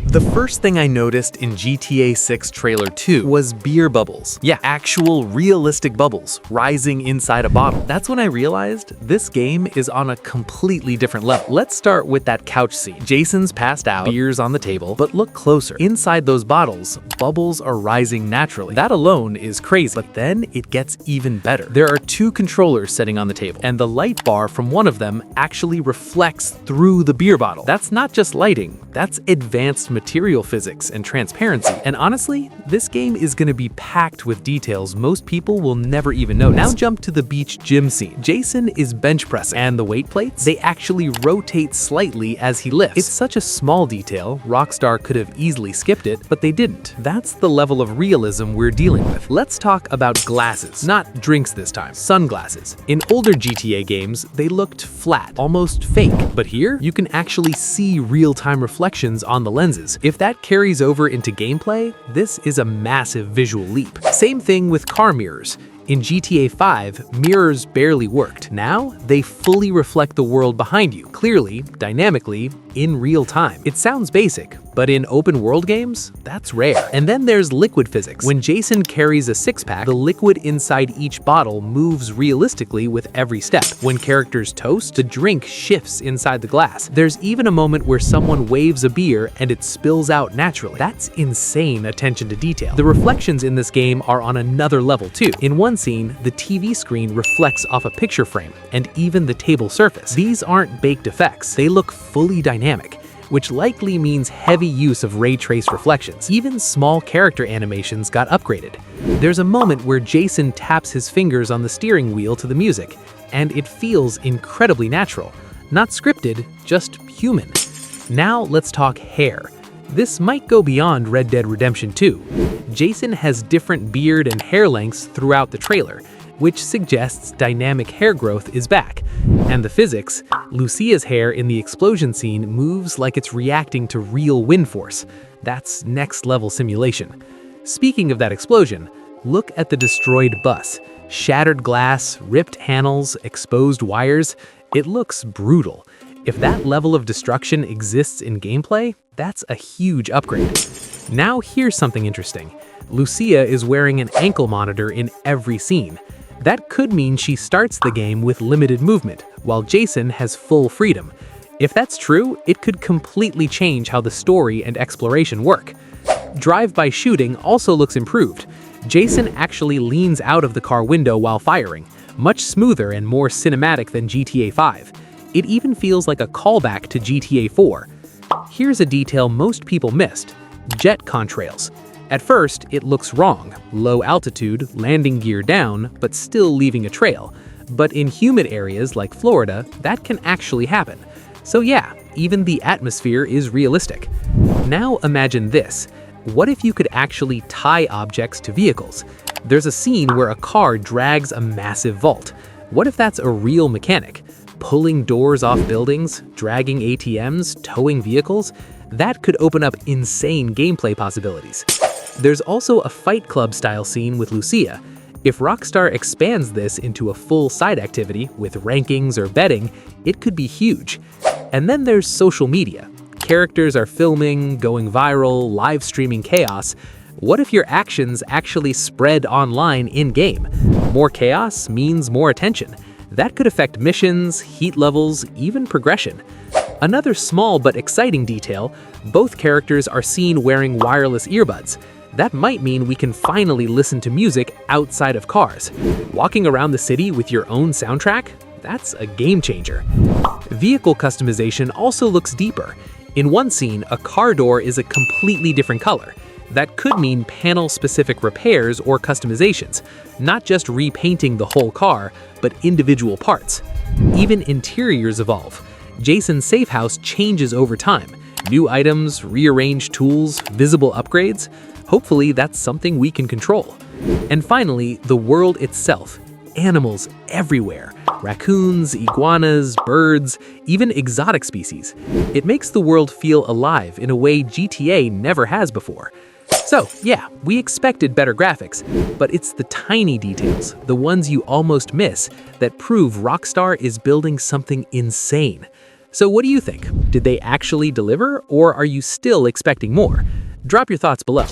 The first thing I noticed in GTA 6 Trailer 2 was beer bubbles. Yeah, actual realistic bubbles rising inside a bottle. That's when I realized this game is on a completely different level. Let's start with that couch scene. Jason's passed out, beer's on the table, but look closer. Inside those bottles, bubbles are rising naturally. That alone is crazy, but then it gets even better. There are two controllers sitting on the table, and the light bar from one of them actually reflects through the beer bottle. That's not just lighting, that's advanced material physics and transparency. And honestly, this game is going to be packed with details most people will never even notice. Now jump to the beach gym scene. Jason is bench pressing, and the weight plates, they actually rotate slightly as he lifts. It's such a small detail, Rockstar could have easily skipped it, but they didn't. That's the level of realism we're dealing with. Let's talk about glasses. Not drinks this time, sunglasses. In older GTA games, they looked flat, almost fake. But here, you can actually see real-time reflections on the lenses. If that carries over into gameplay, this is a massive visual leap. Same thing with car mirrors. In GTA 5, mirrors barely worked. Now, they fully reflect the world behind you, clearly, dynamically, in real time. It sounds basic, but in open world games, that's rare. And then there's liquid physics. When Jason carries a six-pack, the liquid inside each bottle moves realistically with every step. When characters toast, the drink shifts inside the glass. There's even a moment where someone waves a beer and it spills out naturally. That's insane attention to detail. The reflections in this game are on another level too. In one scene, the TV screen reflects off a picture frame, and even the table surface. These aren't baked effects. They look fully dynamic, which likely means heavy use of ray trace reflections. Even small character animations got upgraded. There's a moment where Jason taps his fingers on the steering wheel to the music, and it feels incredibly natural. Not scripted, just human. Now let's talk hair. This might go beyond Red Dead Redemption 2. Jason has different beard and hair lengths throughout the trailer, which suggests dynamic hair growth is back. And the physics, Lucia's hair in the explosion scene moves like it's reacting to real wind force. That's next level simulation. Speaking of that explosion, look at the destroyed bus. Shattered glass, ripped panels, exposed wires. It looks brutal. If that level of destruction exists in gameplay, that's a huge upgrade. Now here's something interesting. Lucia is wearing an ankle monitor in every scene. That could mean she starts the game with limited movement, while Jason has full freedom. If that's true, it could completely change how the story and exploration work. Drive-by shooting also looks improved. Jason actually leans out of the car window while firing, much smoother and more cinematic than GTA 5. It even feels like a callback to GTA 4. Here's a detail most people missed: jet contrails. At first, it looks wrong, low altitude, landing gear down, but still leaving a trail. But in humid areas like Florida, that can actually happen. So yeah, even the atmosphere is realistic. Now imagine this. What if you could actually tie objects to vehicles? There's a scene where a car drags a massive vault. What if that's a real mechanic? Pulling doors off buildings, dragging ATMs, towing vehicles? That could open up insane gameplay possibilities. There's also a Fight Club style scene with Lucia. If Rockstar expands this into a full side activity with rankings or betting, it could be huge. And then there's social media. Characters are filming, going viral, live streaming chaos. What if your actions actually spread online in-game? More chaos means more attention. That could affect missions, heat levels, even progression. Another small but exciting detail, both characters are seen wearing wireless earbuds. That might mean we can finally listen to music outside of cars. Walking around the city with your own soundtrack? That's a game changer. Vehicle customization also looks deeper. In one scene, a car door is a completely different color. That could mean panel-specific repairs or customizations, not just repainting the whole car, but individual parts. Even interiors evolve. Jason's safe house changes over time. New items, rearranged tools, visible upgrades. Hopefully that's something we can control. And finally, the world itself. Animals everywhere. Raccoons, iguanas, birds, even exotic species. It makes the world feel alive in a way GTA never has before. So, yeah, we expected better graphics, but it's the tiny details, the ones you almost miss, that prove Rockstar is building something insane. So what do you think? Did they actually deliver, or are you still expecting more? Drop your thoughts below.